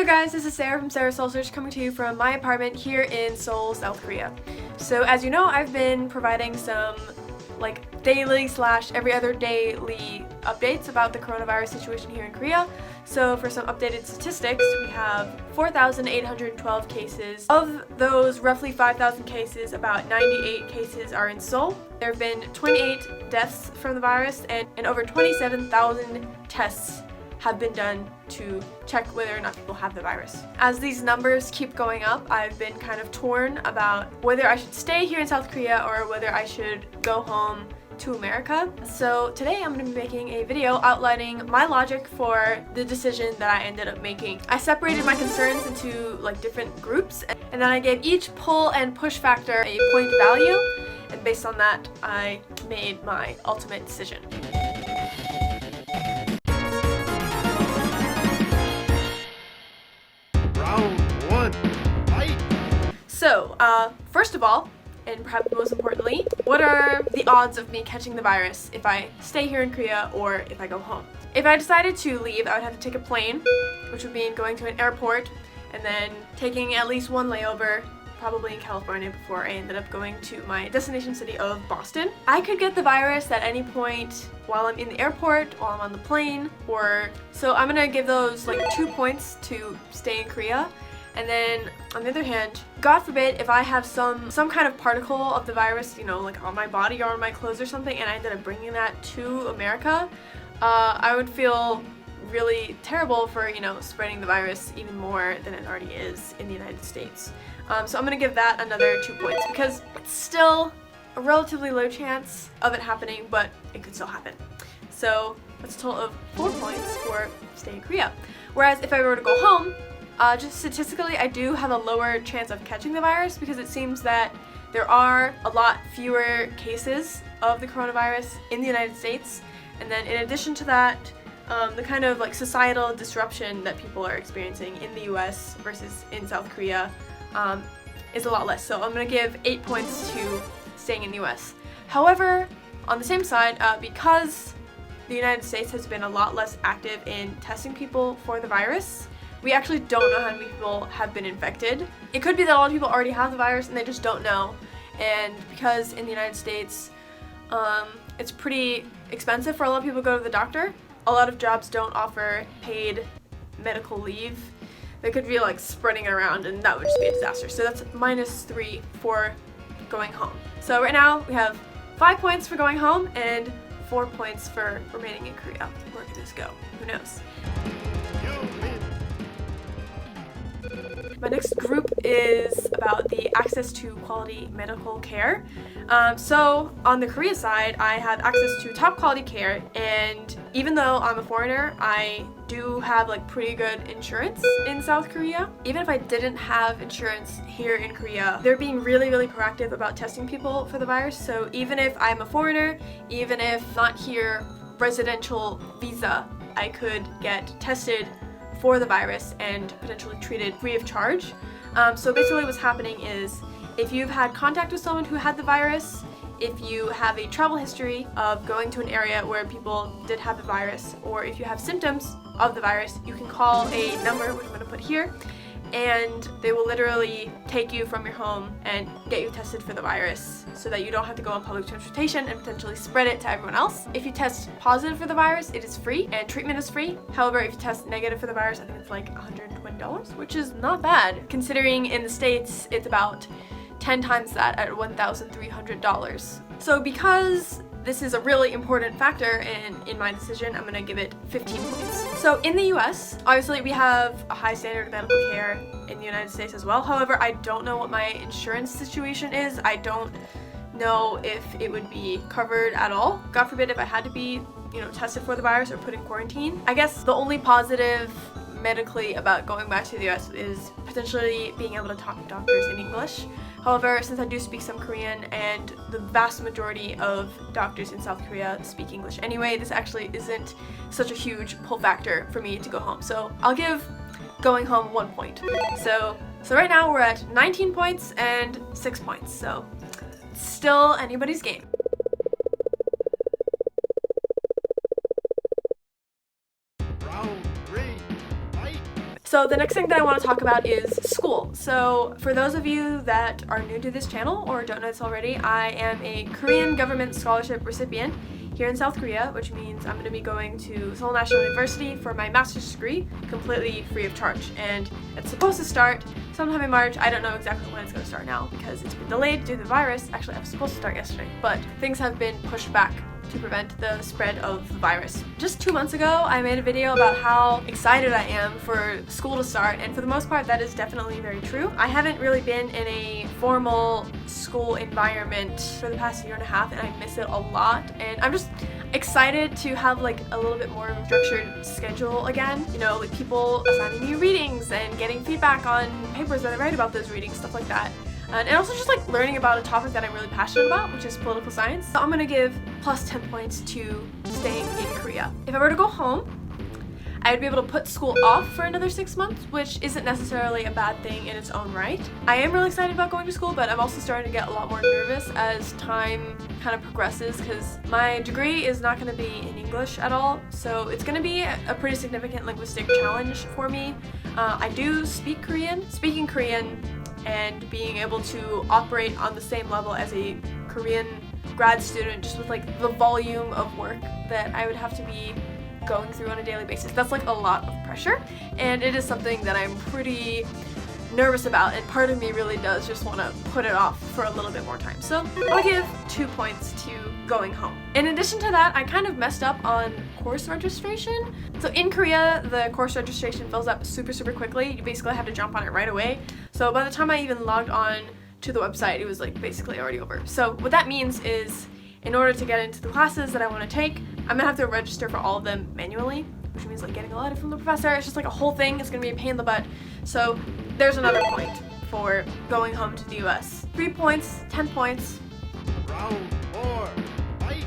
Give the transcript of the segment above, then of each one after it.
guys, this is Sarah from Sarah's Soul Search coming to you from my apartment here in Seoul, South Korea. So as you know, I've been providing some daily / every other daily updates about the coronavirus situation here in Korea. So for some updated statistics, we have 4,812 cases. Of those roughly 5,000 cases, about 98 cases are in Seoul. There have been 28 deaths from the virus and over 27,000 tests have been done to check whether or not people have the virus. As these numbers keep going up, I've been kind of torn about whether I should stay here in South Korea or whether I should go home to America. So today I'm going to be making a video outlining my logic for the decision that I ended up making. I separated my concerns into different groups, and then I gave each pull and push factor a point value, and based on that I made my ultimate decision. So, first of all, and perhaps most importantly, what are the odds of me catching the virus if I stay here in Korea or if I go home? If I decided to leave, I would have to take a plane, which would mean going to an airport and then taking at least one layover, probably in California, before I ended up going to my destination city of Boston. I could get the virus at any point while I'm in the airport, while I'm on the plane, so I'm gonna give those 2 points to stay in Korea. And then, on the other hand, God forbid if I have some kind of particle of the virus, on my body or on my clothes or something, and I ended up bringing that to America, I would feel really terrible for, spreading the virus even more than it already is in the United States. So I'm going to give that another 2 points because it's still a relatively low chance of it happening, but it could still happen. So that's a total of 4 points for staying in Korea. Whereas if I were to go home, just statistically, I do have a lower chance of catching the virus because it seems that there are a lot fewer cases of the coronavirus in the United States. And then in addition to that, the kind of societal disruption that people are experiencing in the US versus in South Korea is a lot less. So I'm going to give 8 points to staying in the US. However, on the same side, because the United States has been a lot less active in testing people for the virus, we actually don't know how many people have been infected. It could be that a lot of people already have the virus and they just don't know. And because in the United States, it's pretty expensive for a lot of people to go to the doctor. A lot of jobs don't offer paid medical leave. They could be spreading it around, and that would just be a disaster. So that's -3 for going home. So right now we have 5 points for going home and 4 points for remaining in Korea. Where could this go? Who knows? My next group is about the access to quality medical care. So on the Korea side, I have access to top quality care, and even though I'm a foreigner, I do have pretty good insurance in South Korea. Even if I didn't have insurance here in Korea, they're being really, really proactive about testing people for the virus. So even if I'm a foreigner, even if not here, residential visa, I could get tested for the virus and potentially treated free of charge. So basically what's happening is if you've had contact with someone who had the virus, if you have a travel history of going to an area where people did have the virus, or if you have symptoms of the virus, you can call a number, which I'm going to put here, and they will literally take you from your home and get you tested for the virus so that you don't have to go on public transportation and potentially spread it to everyone else. If you test positive for the virus, it is free and treatment is free. However, if you test negative for the virus, I think it's $120, which is not bad considering in the States it's about 10 times that at $1,300. So because this is a really important factor in my decision, I'm gonna give it 15 points. So in the US, obviously we have a high standard of medical care in the United States as well. However, I don't know what my insurance situation is. I don't know if it would be covered at all. God forbid if I had to be, tested for the virus or put in quarantine. I guess the only positive medically about going back to the US is potentially being able to talk to doctors in English. However, since I do speak some Korean and the vast majority of doctors in South Korea speak English anyway, this actually isn't such a huge pull factor for me to go home. So I'll give going home 1 point. So right now we're at 19 points and 6 points. So it's still anybody's game. So the next thing that I want to talk about is school. So for those of you that are new to this channel or don't know this already, I am a Korean government scholarship recipient here in South Korea, which means I'm going to be going to Seoul National University for my master's degree completely free of charge. And it's supposed to start sometime in March. I don't know exactly when it's going to start now because it's been delayed due to the virus. Actually, I was supposed to start yesterday, but things have been pushed back to prevent the spread of the virus. Just 2 months ago, I made a video about how excited I am for school to start, and for the most part, that is definitely very true. I haven't really been in a formal school environment for the past year and a half, and I miss it a lot, and I'm just excited to have like a little bit more of a structured schedule again. You know, like people assigning me readings and getting feedback on papers that I write about those readings, stuff like that. And also just like learning about a topic that I'm really passionate about, which is political science. So I'm gonna give plus 10 points to staying in Korea. If I were to go home, I would be able to put school off for another 6 months, which isn't necessarily a bad thing in its own right. I am really excited about going to school, but I'm also starting to get a lot more nervous as time kind of progresses because my degree is not going to be in English at all, so it's going to be a pretty significant linguistic challenge for me. I do speak Korean. Speaking Korean and being able to operate on the same level as a Korean grad student, just with like the volume of work that I would have to be going through on a daily basis, that's like a lot of pressure, and it is something that I'm pretty nervous about, and part of me really does just want to put it off for a little bit more time. So I'll give 2 points to going home. In addition to that, I kind of messed up on course registration. So in Korea, the course registration fills up super quickly. You basically have to jump on it right away. So by the time I even logged on to the website, it was like basically already over. So what that means is, in order to get into the classes that I want to take, I'm gonna have to register for all of them manually, which means like getting a letter from the professor. It's just like a whole thing. It's gonna be a pain in the butt. So there's another point for going home to the US. 3 points, 10 points. Round 4, fight!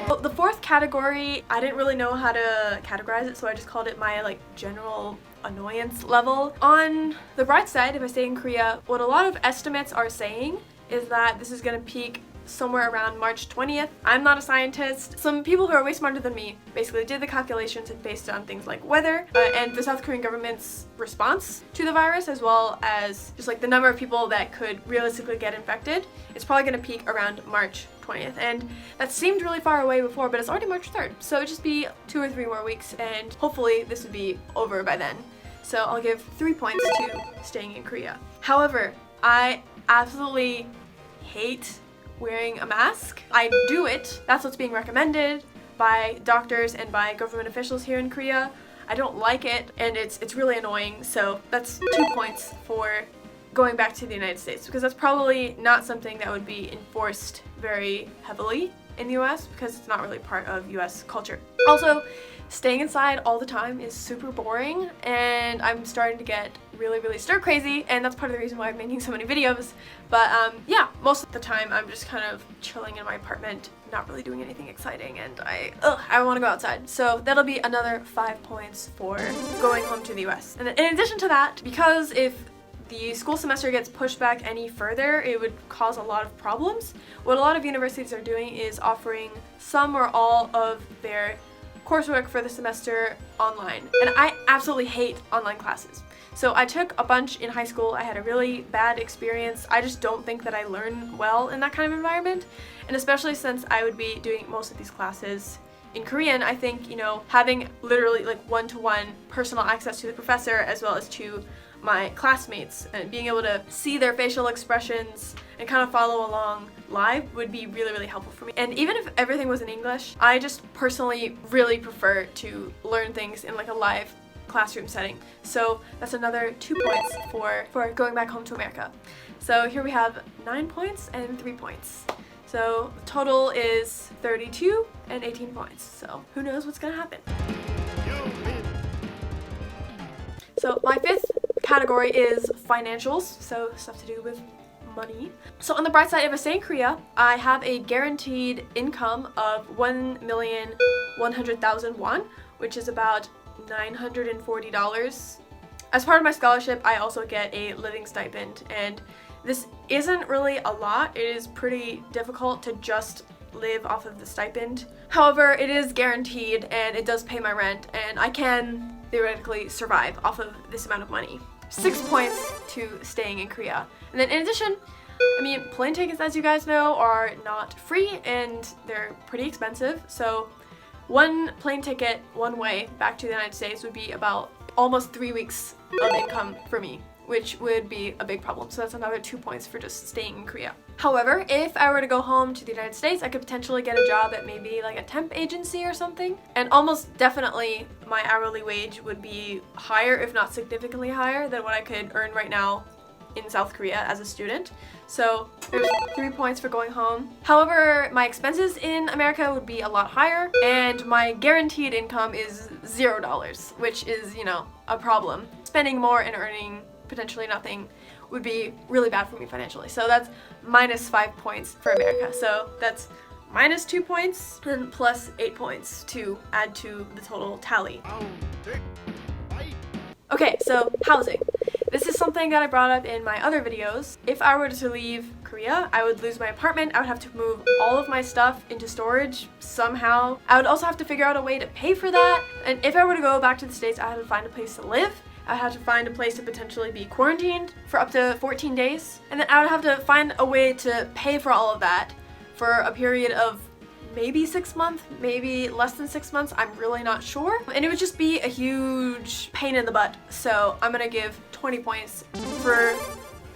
Well, the fourth category, I didn't really know how to categorize it, so I just called it my like general annoyance level. On the bright side, if I stay in Korea, what a lot of estimates are saying is that this is gonna peak somewhere around March 20th. I'm not a scientist. Some people who are way smarter than me basically did the calculations and based it on things like weather and the South Korean government's response to the virus, as well as just like the number of people that could realistically get infected. It's probably going to peak around March 20th, and that seemed really far away before, but it's already March 3rd, so it'd just be 2 or 3 more weeks, and hopefully this would be over by then. So I'll give 3 points to staying in Korea. However, I absolutely hate wearing a mask. I do it. That's what's being recommended by doctors and by government officials here in Korea. I don't like it, and it's really annoying. So that's 2 points for going back to the United States, because that's probably not something that would be enforced very heavily in the US because it's not really part of US culture. Also, staying inside all the time is super boring, and I'm starting to get really stir crazy, and that's part of the reason why I'm making so many videos. But yeah, most of the time I'm just kind of chilling in my apartment, not really doing anything exciting, and I want to go outside. So that'll be another 5 points for going home to the US. And in addition to that, because if the school semester gets pushed back any further, it would cause a lot of problems. What a lot of universities are doing is offering some or all of their coursework for the semester online, and I absolutely hate online classes. So I took a bunch in high school. I had a really bad experience. I just don't think that I learn well in that kind of environment, and especially since I would be doing most of these classes in Korean, I think, you know, having literally like one-to-one personal access to the professor as well as to my classmates and being able to see their facial expressions and kind of follow along live would be really helpful for me. And even if everything was in English, I just personally really prefer to learn things in like a live classroom setting. So that's another 2 points for going back home to America. So here we have 9 points and 3 points. So the total is 32 and 18 points. So who knows what's gonna happen. So my fifth category is financials, so stuff to do with money. So on the bright side, if I stay in Korea, I have a guaranteed income of 1,100,000 won, which is about $940. As part of my scholarship, I also get a living stipend, and this isn't really a lot. It is pretty difficult to just live off of the stipend. However, it is guaranteed and it does pay my rent, and I can theoretically survive off of this amount of money. 6 points to staying in Korea. And then in addition, I mean, plane tickets, as you guys know, are not free and they're pretty expensive. So one plane ticket one way back to the United States would be about almost 3 weeks of income for me, which would be a big problem. So that's another 2 points for just staying in Korea. However, if I were to go home to the United States, I could potentially get a job at maybe like a temp agency or something. And almost definitely my hourly wage would be higher, if not significantly higher, than what I could earn right now in South Korea as a student. So there's 3 points for going home. However, my expenses in America would be a lot higher, and my guaranteed income is $0, which is, you know, a problem. Spending more and earning potentially nothing would be really bad for me financially. So that's minus 5 points for America. So that's minus 2 points and plus 8 points to add to the total tally. Round 6. Fight! Okay, so housing. This is something that I brought up in my other videos. If I were to leave Korea, I would lose my apartment. I would have to move all of my stuff into storage somehow. I would also have to figure out a way to pay for that. And if I were to go back to the States, I had to find a place to live. I had to find a place to potentially be quarantined for up to 14 days. And then I would have to find a way to pay for all of that for a period of maybe 6 months, maybe less than 6 months, I'm really not sure. And it would just be a huge pain in the butt. So I'm gonna give 20 points for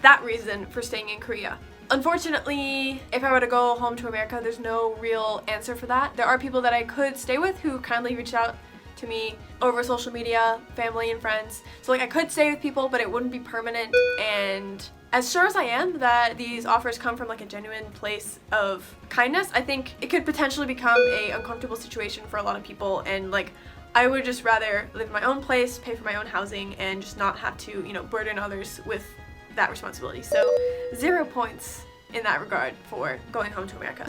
that reason for staying in Korea. Unfortunately, if I were to go home to America, there's no real answer for that. There are people that I could stay with who kindly reached out to me over social media, family and friends. So like I could stay with people, but it wouldn't be permanent. And as sure as I am that these offers come from like a genuine place of kindness, I think it could potentially become a uncomfortable situation for a lot of people, and like I would just rather live in my own place, pay for my own housing, and just not have to, you know, burden others with that responsibility. So 0 points in that regard for going home to America.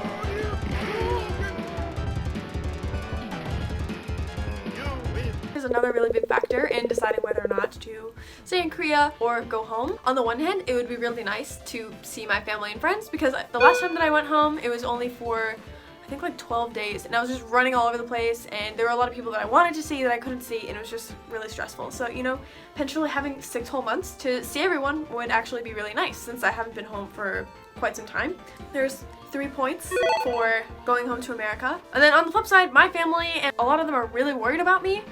Is another really big factor in deciding whether or not to stay in Korea or go home. On the one hand, it would be really nice to see my family and friends, because the last time that I went home, it was only for I think like 12 days, and I was just running all over the place, and there were a lot of people that I wanted to see that I couldn't see, and it was just really stressful. So, you know, potentially having 6 whole months to see everyone would actually be really nice, since I haven't been home for quite some time. There's 3 points for going home to America. And then on the flip side, my family, and a lot of them are really worried about me.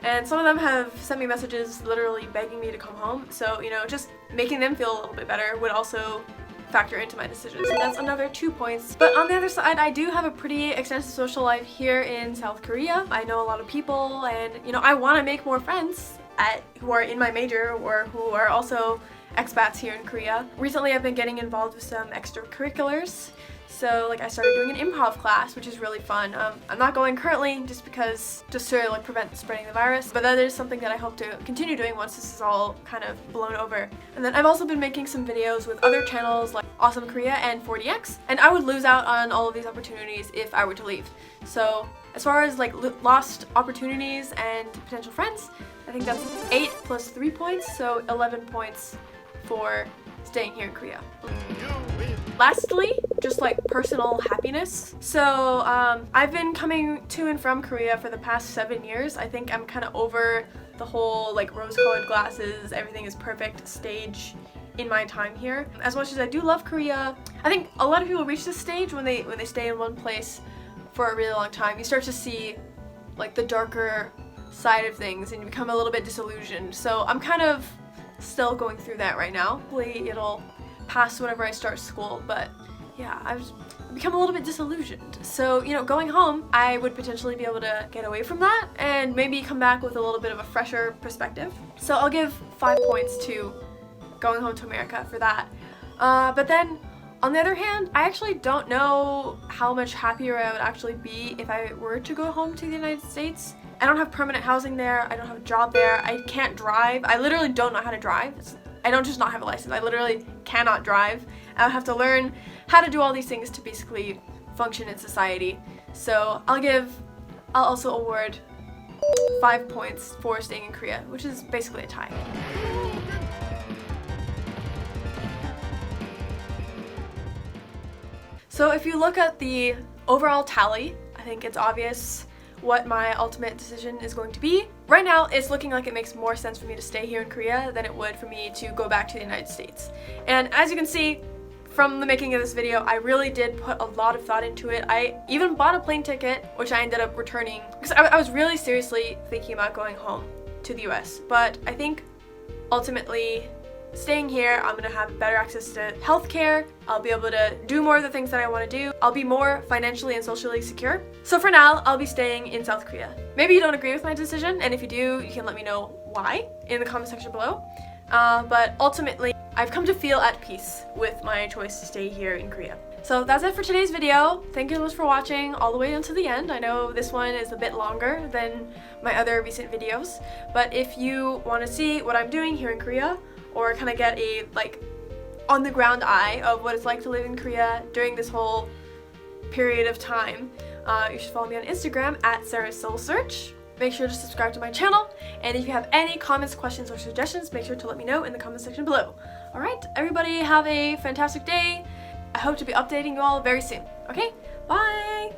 And some of them have sent me messages literally begging me to come home. So, you know, just making them feel a little bit better would also factor into my decision. So that's another 2 points. But on the other side, I do have a pretty extensive social life here in South Korea. I know a lot of people, and, you know, I want to make more friends who are in my major or who are also expats here in Korea. Recently, I've been getting involved with some extracurriculars. So like I started doing an improv class, which is really fun. I'm not going currently just to like prevent spreading the virus, but that is something that I hope to continue doing once this is all kind of blown over. And then I've also been making some videos with other channels like Awesome Korea and 4DX, and I would lose out on all of these opportunities if I were to leave. So as far as like lost opportunities and potential friends, I think that's 8 plus 3 points, so 11 points for staying here in Korea. Lastly, just like personal happiness. So I've been coming to and from Korea for the past 7 years. I think I'm kind of over the whole like rose-colored glasses, everything is perfect stage in my time here. As much as I do love Korea, I think a lot of people reach this stage when they stay in one place for a really long time. You start to see like the darker side of things and you become a little bit disillusioned. So I'm kind of still going through that right now. Hopefully it'll pass whenever I start school, but yeah, I've become a little bit disillusioned. So, you know, going home, I would potentially be able to get away from that and maybe come back with a little bit of a fresher perspective. So I'll give 5 points to going home to America for that. But then, on the other hand, I actually don't know how much happier I would actually be if I were to go home to the United States. I don't have permanent housing there, I don't have a job there, I can't drive. I literally don't know how to drive. I don't just not have a license, I literally cannot drive. I would have to learn how to do all these things to basically function in society. So I'll also award 5 points for staying in Korea, which is basically a tie. So if you look at the overall tally, I think it's obvious what my ultimate decision is going to be. right now it's looking like it makes more sense for me to stay here in Korea than it would for me to go back to the United States. And as you can see from the making of this video, I really did put a lot of thought into it. I even bought a plane ticket, which I ended up returning because I was really seriously thinking about going home to the US. But I think ultimately staying here, I'm gonna have better access to healthcare. I'll be able to do more of the things that I want to do. I'll be more financially and socially secure. So for now, I'll be staying in South Korea. Maybe you don't agree with my decision, and if you do, you can let me know why in the comment section below. But ultimately, I've come to feel at peace with my choice to stay here in Korea. So that's it for today's video. Thank you so much for watching all the way until the end. I know this one is a bit longer than my other recent videos, but if you want to see what I'm doing here in Korea, or kind of get a on the ground eye of what it's like to live in Korea during this whole period of time, you should follow me on Instagram at Sarah's Soul Search. Make sure to subscribe to my channel, and if you have any comments, questions, or suggestions, make sure to let me know in the comment section below. Alright, everybody have a fantastic day. I hope to be updating you all very soon. Okay, bye!